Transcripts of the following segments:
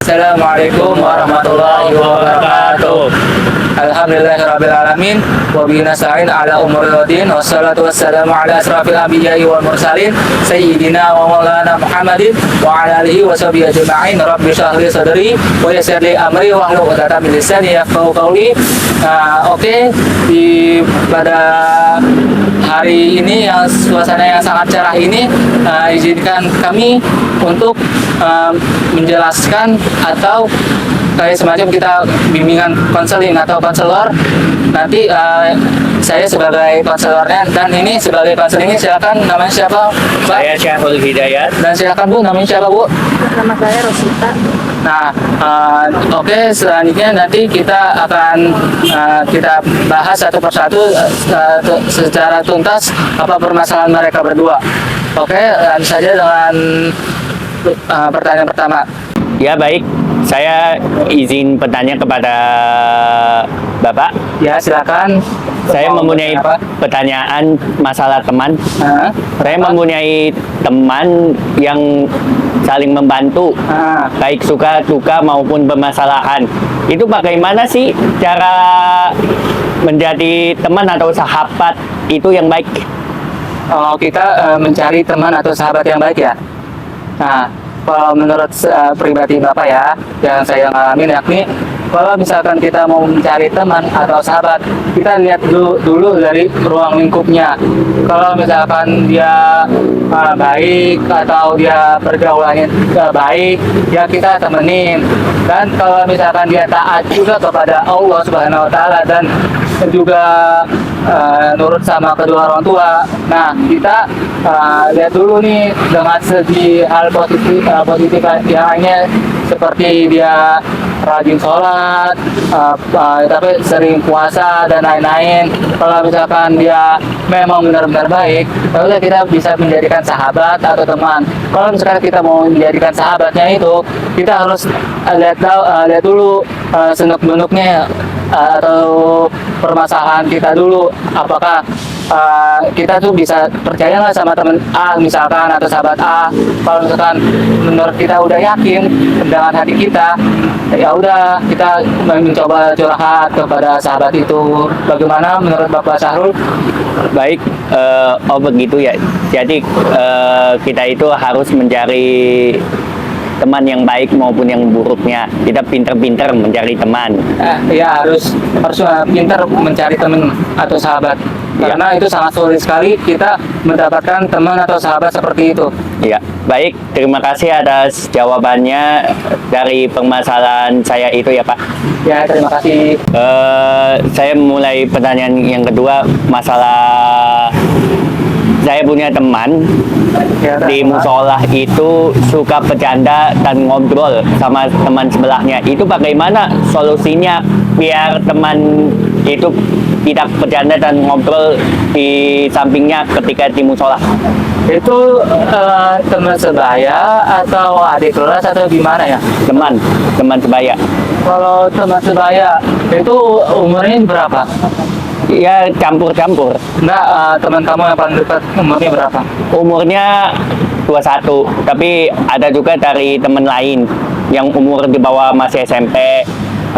Assalamualaikum warahmatullahi wabarakatuh. Alhamdulillahirrabbilalamin. Wabihi nasta'in ala umuril din. Wassalatu wassalamu ala asrafil anbiya'i wal mursalin Sayyidina wa maulana Muhammadin wa ala alihi wa sahbihi ajma'in. Rabbi shrah li sadri wa yassir li amri wa hlul 'uqdatam min lisani yafqahu qawli. Oke, pada hari ini yang suasana yang sangat cerah ini, izinkan kami untuk menjelaskan atau kayak semacam kita bimbingan konseling atau konselor. Nanti saya sebagai konselornya dan ini sebagai konselingnya. Silakan, namanya siapa, Pak? Saya Syahrul Hidayat. Dan silakan Bu, namanya siapa Bu? Nama saya Rosita. Nah, oke, selanjutnya nanti kita akan kita bahas satu persatu secara tuntas apa permasalahan mereka berdua. Oke, lanjut saja dengan pertanyaan pertama. Ya baik, saya izin bertanya kepada Bapak. Ya, silakan. Saya Mau mempunyai bertanya apa? pertanyaan masalah teman. Hah? Saya Apa? mempunyai teman yang saling membantu, Ah, baik suka duka maupun permasalahan. Itu bagaimana sih cara menjadi teman atau sahabat itu yang baik? kita mencari teman atau sahabat yang baik ya. Nah, kalau menurut pribadi Bapak ya, yang saya ngalamin yakni kalau misalkan kita mau mencari teman atau sahabat, kita lihat dulu dari ruang lingkupnya. Kalau misalkan dia baik atau dia pergaulannya baik, ya kita temenin. Dan kalau misalkan dia taat juga kepada Allah Subhanahu Wa Taala dan juga nurut sama kedua orang tua, nah kita lihat dulu nih dengan segi hal positif yang lainnya, seperti dia rajin sholat, tapi sering puasa dan lain-lain. Kalau misalkan dia memang benar-benar baik, lalu kita bisa menjadikan sahabat atau teman. Kalau misalkan kita mau menjadikan sahabatnya itu, kita harus lihat dulu senuk-benuknya atau permasalahan kita dulu. Apakah kita tuh bisa percaya nggak sama teman A misalkan atau sahabat A? Kalau misalkan menurut kita udah yakin dengan hati kita, ya udah kita mencoba curhat kepada sahabat itu. Bagaimana menurut Bapak Syahrul? Baik, oh begitu ya. Jadi kita itu harus mencari teman yang baik maupun yang buruknya. Kita pinter-pinter mencari teman. Ya harus pintar mencari teman atau sahabat. Karena itu sangat sulit sekali kita mendapatkan teman atau sahabat seperti itu. Ya, baik. Terima kasih atas jawabannya dari permasalahan saya itu ya Pak. Ya, terima kasih. Saya mulai pertanyaan yang kedua, masalah saya punya teman Ya, di musola itu suka bercanda dan ngobrol sama teman sebelahnya. Itu bagaimana solusinya biar teman itu tidak bercanda dan ngobrol di sampingnya ketika di musola? Itu teman sebaya atau adik kelas atau gimana ya? Teman sebaya. Kalau teman sebaya itu umurnya berapa? Ya campur-campur. Enggak, teman kamu yang paling dekat umurnya berapa? Umurnya 21, tapi ada juga dari teman lain yang umur di bawah masih SMP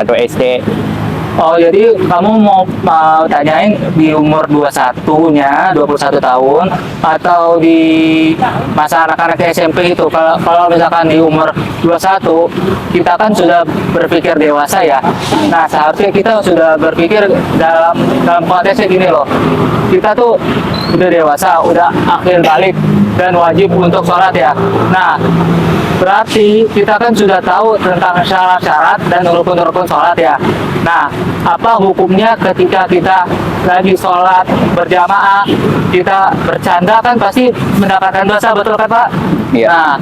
atau SD. Oh, jadi kamu mau tanyain di umur 21-nya, 21 tahun, atau di masa anak-anak SMP itu? Kalau misalkan di umur 21, kita kan sudah berpikir dewasa ya. Nah, seharusnya kita sudah berpikir dalam konteksnya gini loh. Kita tuh udah dewasa, udah akhir balik dan wajib untuk sholat ya. Nah, berarti kita kan sudah tahu tentang syarat-syarat dan rukun-rukun sholat ya. Nah, apa hukumnya ketika kita lagi sholat berjamaah, kita bercanda kan pasti mendapatkan dosa, betul kan Pak? Iya.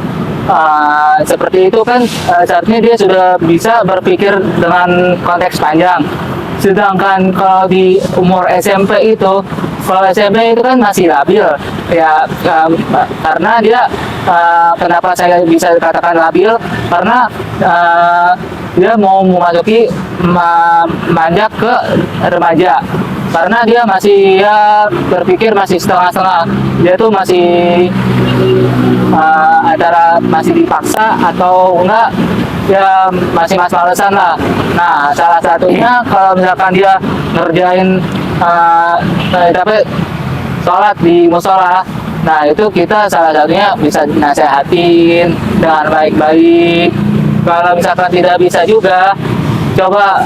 Nah, seperti itu kan seharusnya dia sudah bisa berpikir dengan konteks panjang. Sedangkan kalau di umur SMP itu, kalau SMP itu kan masih labil ya, karena dia kenapa saya bisa dikatakan labil, karena dia mau memasuki manjak ke remaja, karena dia masih ya berpikir masih setengah-setengah, dia tuh masih antara masih dipaksa atau enggak ya masih males-malesan lah. Nah, salah satunya kalau misalkan dia ngerjain tapi sholat di musola, nah itu kita salah satunya bisa nasehatin dengan baik-baik. Kalau misalkan tidak bisa juga, coba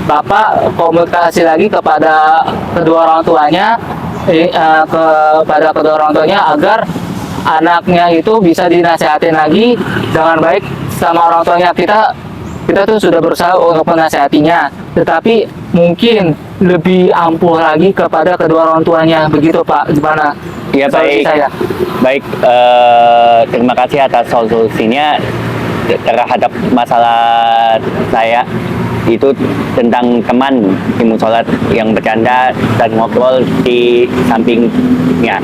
Bapak komunikasi lagi kepada kedua orang tuanya, kepada kedua orang tuanya agar anaknya itu bisa dinasehatin lagi dengan baik sama orang tuanya. Kita tuh sudah berusaha untuk menasehatinya, tetapi mungkin lebih ampuh lagi kepada kedua orang tuanya. Begitu Pak, gimana? Ya Solusi baik, saya. baik. Terima kasih atas solusinya terhadap masalah saya itu tentang teman di musola yang bercanda dan ngobrol di sampingnya.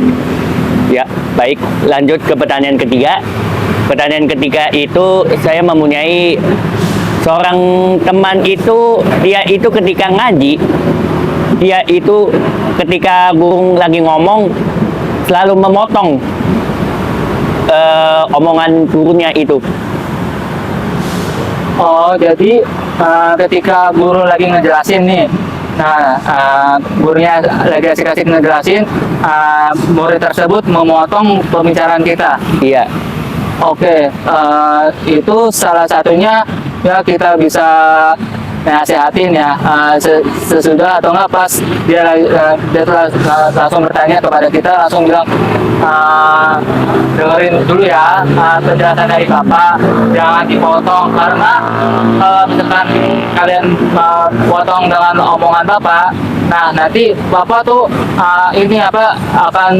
Ya, baik. Lanjut ke pertanyaan ketiga. Pertanyaan ketiga itu saya mempunyai seorang teman itu, dia itu ketika ngaji, dia itu ketika guru lagi ngomong selalu memotong omongan gurunya itu. Oh, jadi ketika guru lagi ngejelasin nih, nah gurunya lagi asik-asik ngejelasin, murid tersebut memotong pembicaraan kita. Iya, Oke, itu salah satunya ya kita bisa nasehatin ya, sesudah atau enggak pas dia langsung bertanya kepada kita, langsung bilang dengerin dulu ya penjelasan dari Bapak, jangan dipotong, karena misalkan kalian potong dengan omongan Bapak, nah nanti Bapak tuh ini akan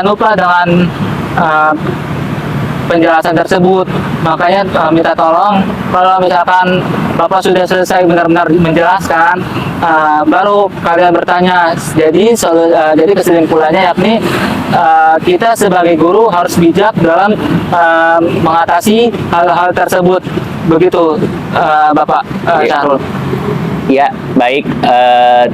lupa dengan penjelasan tersebut. Makanya minta tolong kalau misalkan Bapak sudah selesai benar-benar menjelaskan, baru kalian bertanya. Jadi kesimpulannya yakni kita sebagai guru harus bijak dalam mengatasi hal-hal tersebut. Begitu Bapak Syahrul. ya baik.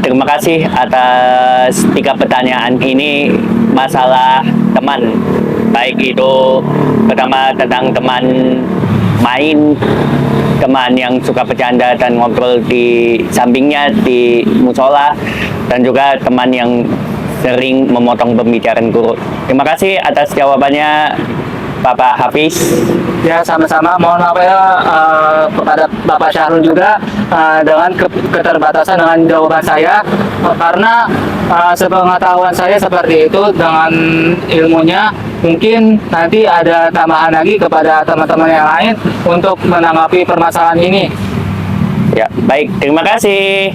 Terima kasih atas 3 pertanyaan ini masalah teman. Baik itu pertama tentang teman main, teman yang suka bercanda dan ngobrol di sampingnya di musola, dan juga teman yang sering memotong pembicaraan guru. Terima kasih atas jawabannya Bapak Hafiz. Ya, sama-sama. Mohon maaf ya kepada Bapak Syahrul juga dengan keterbatasan dengan jawaban saya, karena sepengetahuan saya seperti itu dengan ilmunya. Mungkin nanti ada tambahan lagi kepada teman-teman yang lain untuk menanggapi permasalahan ini. Ya, baik. Terima kasih.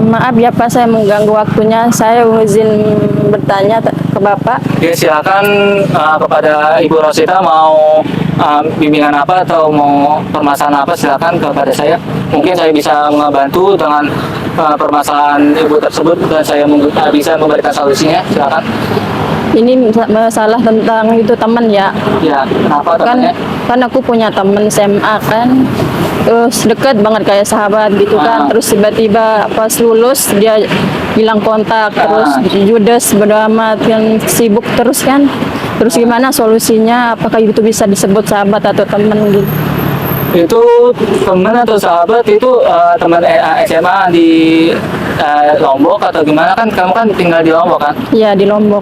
Maaf ya Pak, saya mengganggu waktunya. Saya izin bertanya ke Bapak. Ya, silakan kepada Ibu Rosita mau bimbingan apa atau mau permasalahan apa, silakan kepada saya. Mungkin saya bisa membantu dengan permasalahan Ibu tersebut dan saya bisa memberikan solusinya. Silakan. Ini masalah tentang itu teman ya. Ya, kenapa temannya? Kan aku punya teman SMA kan. Terus deket banget kayak sahabat gitu kan. Terus tiba-tiba pas lulus dia hilang kontak, terus judes, bodo amat, yang sibuk terus kan. Terus gimana solusinya? Apakah itu bisa disebut sahabat atau teman gitu? Itu teman atau sahabat itu teman SMA di Lombok atau gimana, kan kamu kan tinggal di Lombok kan? Iya di Lombok.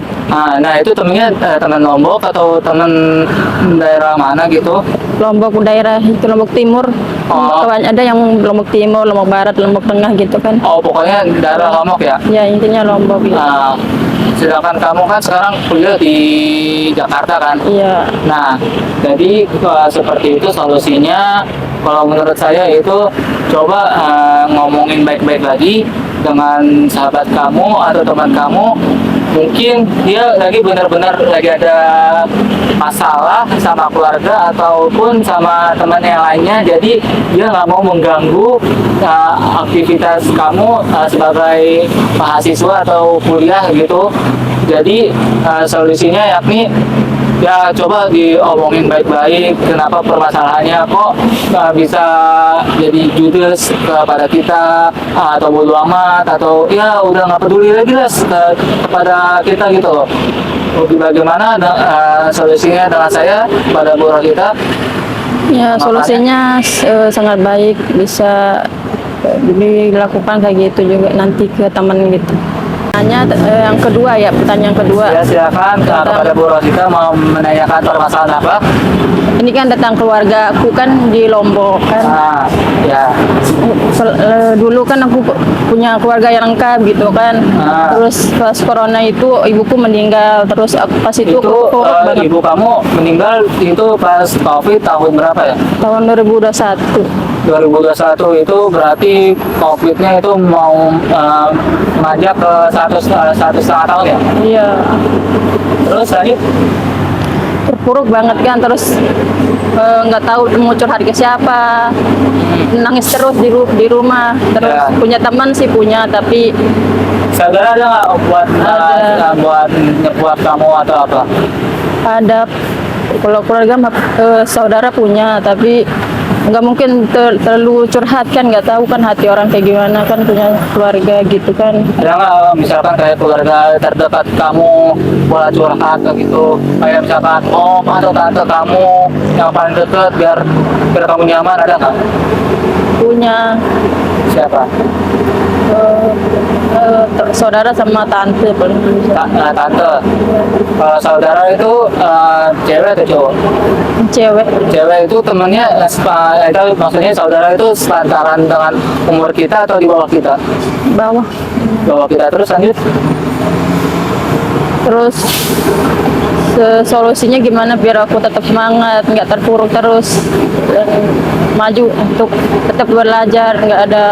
Nah itu temennya teman Lombok atau teman daerah mana gitu? Lombok daerah itu Lombok Timur. Oh. Ada yang Lombok Timur, Lombok Barat, Lombok Tengah gitu kan. Oh, pokoknya daerah Lombok ya? Ya intinya Lombok gitu. Nah, sedangkan kamu kan sekarang kuliah di Jakarta kan? Iya. Nah, jadi seperti itu solusinya. Kalau menurut saya itu coba ngomongin baik-baik lagi dengan sahabat kamu atau teman kamu. Mungkin dia lagi benar-benar lagi ada masalah sama keluarga ataupun sama teman yang lainnya, jadi dia nggak mau mengganggu aktivitas kamu sebagai mahasiswa atau kuliah gitu. Jadi solusinya yakni ya coba diomongin baik-baik, kenapa permasalahannya kok bisa jadi judes kepada kita, atau bodo amat, atau ya udah nggak peduli lagi lah kepada kita gitu loh. bagaimana solusinya dengan saya pada Bu Rosita? Ya, solusinya sangat baik, bisa dilakukan kayak gitu juga nanti ke teman gitu. Hanya yang kedua ya, pertanyaan kedua. Ya, silakan kepada Bu Rosita mau menanyakan permasalahan apa? Ini kan datang keluarga aku kan di Lombok kan. Nah, ya. Dulu kan aku punya keluarga yang lengkap gitu kan. Terus pas corona itu ibuku meninggal. Terus pas itu Itu aku banget. ibu kamu meninggal itu pas COVID tahun berapa ya? Tahun 2021. 2021 itu berarti COVID-nya itu mau mengajak ke satu setengah tahun ya? Iya. Terus tadi Terpuruk banget kan, terus nggak tahu mau curhat ke siapa, nangis terus di rumah. Terus Ya. punya teman sih punya, tapi saudara ada nggak buat Ada. buat ngebuat kamu atau apa? ada kalau keluarga saudara punya, tapi nggak mungkin terlalu curhat kan, nggak tahu kan hati orang kayak gimana kan, punya keluarga gitu kan. Ada nggak misalkan kayak keluarga terdekat kamu buat curhat gitu, kayak misalkan om atau tante kamu yang paling dekat biar kamu nyaman, ada nggak? Punya Siapa? saudara sama tante paling bisa. Tante. Kalau saudara itu cewek atau cowok? Cewek. Cewek itu temennya itu maksudnya saudara itu sepantaran dengan umur kita atau di bawah kita? Bawah. Bawah kita. Terus lanjut. Terus solusinya gimana biar aku tetap semangat, nggak terpuruk terus, dan maju untuk tetap belajar, nggak ada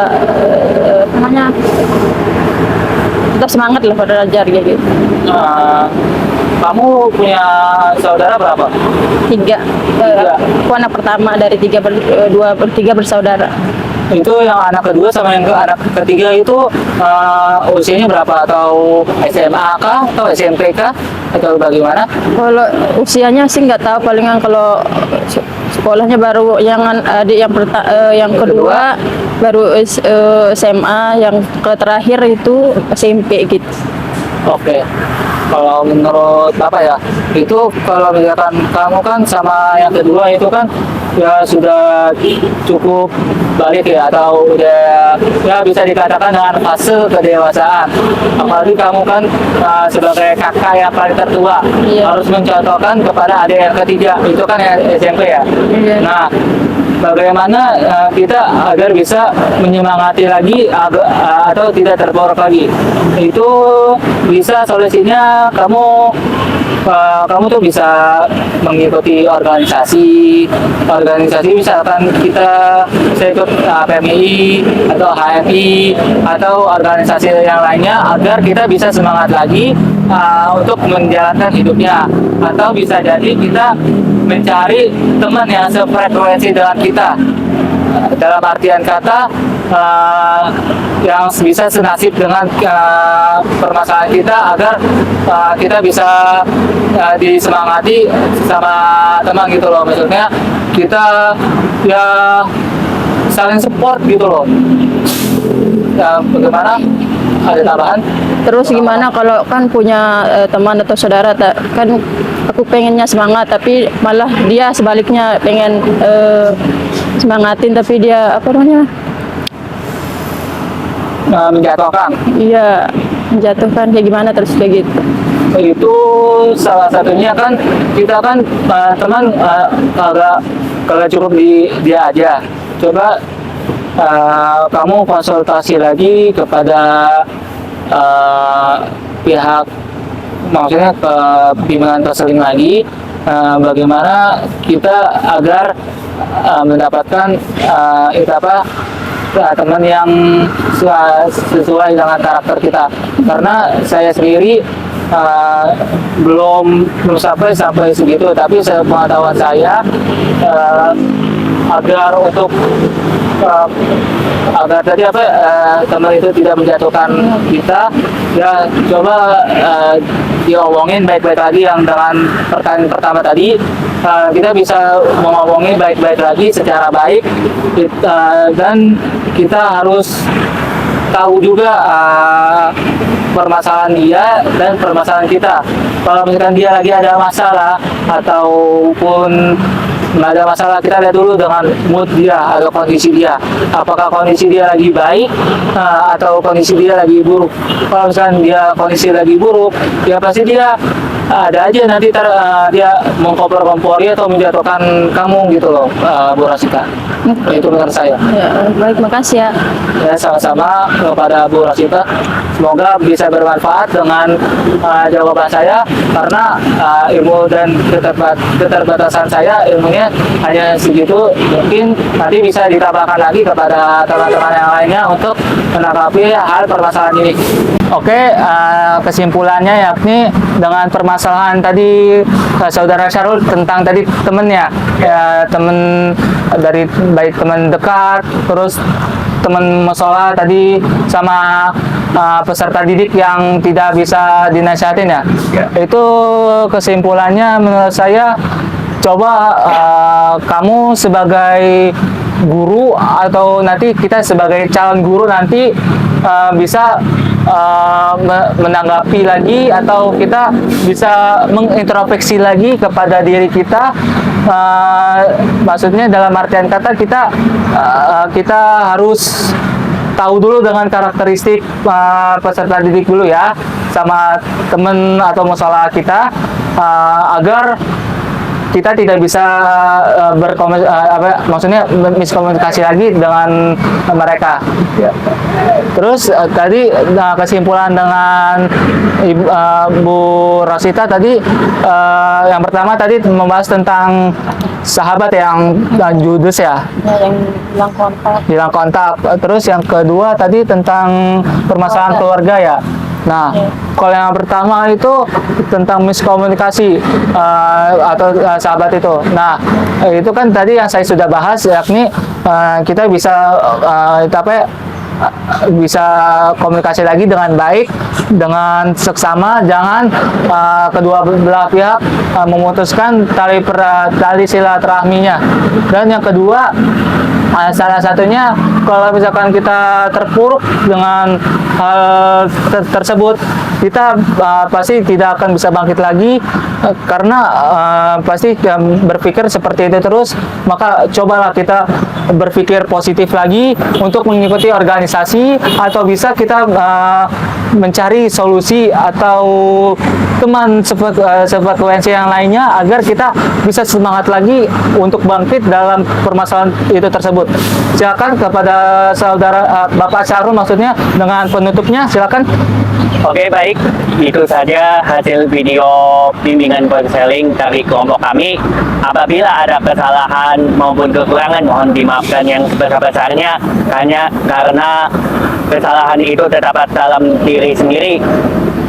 namanya, tetap semangat lah pada belajar kayak gitu. Kamu punya saudara berapa? 3. Aku anak pertama dari 3 bersaudara. Itu yang anak kedua sama yang anak ketiga itu usianya berapa? Atau SMA kah? Atau SMP kah? Atau bagaimana? Kalau usianya sih nggak tahu, palingan kalau sekolahnya baru yang adik yang kedua baru SMA, yang terakhir itu SMP gitu. Oke. Kalau menurut Bapak ya, itu kalau misalkan kamu kan sama yang kedua itu kan ya sudah cukup balik ya, atau udah ya bisa dikatakan dengan fase kedewasaan. Apalagi kamu kan sebagai kakak yang paling tertua, Iya. harus mencontohkan kepada adik yang ketiga, itu kan yang SMP ya. Iya. Nah, bagaimana kita agar bisa menyemangati lagi atau tidak terpuruk lagi? Itu bisa solusinya kamu tuh bisa mengikuti organisasi misalkan kita ikut PMI atau HMI atau organisasi yang lainnya, agar kita bisa semangat lagi untuk menjalankan hidupnya. Atau bisa jadi kita mencari teman yang sefrekuensi dengan kita, dalam artian kata yang bisa senasib dengan permasalahan kita, agar kita bisa disemangati sama teman gitu loh. Maksudnya kita ya saling support gitu loh. Ya, bagaimana? Ada tambahan? Terus gimana kalau kan punya teman atau saudara kan aku pengennya semangat, tapi malah dia sebaliknya pengen semangatin, tapi dia apa namanya? Menjatuhkan. Iya, menjatuhkan kayak gimana terus kayak gitu. Itu salah satunya kan kita kan teman kagak cukup di dia aja. Coba kamu konsultasi lagi kepada pihak, maksudnya ke bimbingan terseling lagi, bagaimana kita agar mendapatkan teman yang sesuai dengan karakter kita. Karena saya sendiri belum sampai segitu, tapi sepengetahuan saya agar tadi teman itu tidak menjatuhkan kita, ya coba diomongin baik-baik lagi. Yang dengan pertanyaan pertama tadi, kita bisa ngomongin baik-baik lagi secara baik, dan kita harus tahu juga permasalahan dia dan permasalahan kita. kalau misalkan dia lagi ada masalah ataupun nggak ada masalah, kita lihat dulu dengan mood dia atau kondisi dia, apakah kondisi dia lagi baik atau kondisi dia lagi buruk. Kalau misalkan dia kondisi lagi buruk, ya pasti dia ada aja nanti dia mengkompor-kompori atau menjatuhkan kamu gitu loh, Bu Rosita. Itu menurut saya. Ya, baik, makasih ya. Ya, sama-sama kepada Bu Rosita. Semoga bisa bermanfaat dengan jawaban saya, karena ilmu dan keterbatasan saya ilmunya hanya segitu. Mungkin nanti bisa ditambahkan lagi kepada teman-teman yang lainnya untuk menanggapi hal permasalahan ini. Oke, kesimpulannya yakni dengan permasalahan tadi saudara Syarul tentang tadi temennya, ya, temen dari baik teman dekat, terus teman musola tadi, sama peserta didik yang tidak bisa dinasihatin ya. Itu kesimpulannya menurut saya, coba kamu sebagai guru atau nanti kita sebagai calon guru nanti bisa menanggapi lagi, atau kita bisa mengintrospeksi lagi kepada diri kita. Maksudnya dalam artian kata kita harus tahu dulu dengan karakteristik peserta didik dulu ya, sama teman atau musola kita, agar kita tidak bisa maksudnya miskomunikasi lagi dengan mereka. Terus tadi kesimpulan dengan Bu Rosita tadi, yang pertama tadi membahas tentang sahabat yang judes ya, Yang hilang kontak. Terus yang kedua tadi tentang permasalahan keluarga ya. Nah, kalau yang pertama itu tentang miskomunikasi atau sahabat itu. Nah, itu kan tadi yang saya sudah bahas, yakni kita bisa bisa komunikasi lagi dengan baik, dengan seksama, jangan kedua belah pihak memutuskan tali silaturahminya. Dan yang kedua, salah satunya kalau misalkan kita terpuruk dengan hal tersebut, kita pasti tidak akan bisa bangkit lagi, karena pasti berpikir seperti itu terus. Maka cobalah kita berpikir positif lagi untuk mengikuti organisasi, atau bisa kita mencari solusi atau teman sefrekuensi yang lainnya, agar kita bisa semangat lagi untuk bangkit dalam permasalahan itu tersebut. Silakan kepada saudara Bapak Syarul, maksudnya dengan penutupnya, silakan. Oke, baik. Itu saja hasil video bimbingan konseling dari kelompok kami. Apabila ada kesalahan maupun kekurangan, mohon dimaafkan yang sebesar-besarnya, hanya karena kesalahan itu terdapat dalam diri sendiri,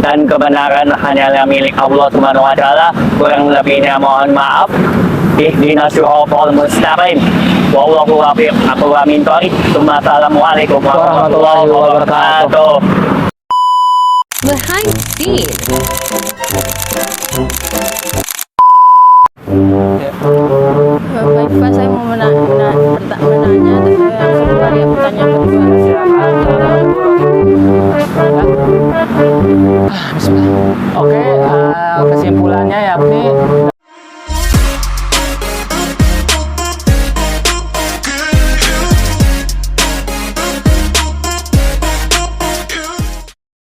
dan kebenaran hanyalah milik Allah Subhanahu wa Ta'ala. Kurang lebihnya mohon maaf. Ihdinas siratal mustaqim. Wallahu waffiq aqwa min thoriq. Assalamualaikum warahmatullahi wabarakatuh. Behind the scenes. Baik Pak, saya mau menanya yang kedua ya, pertanyaan kedua. Oke, kesimpulannya yakni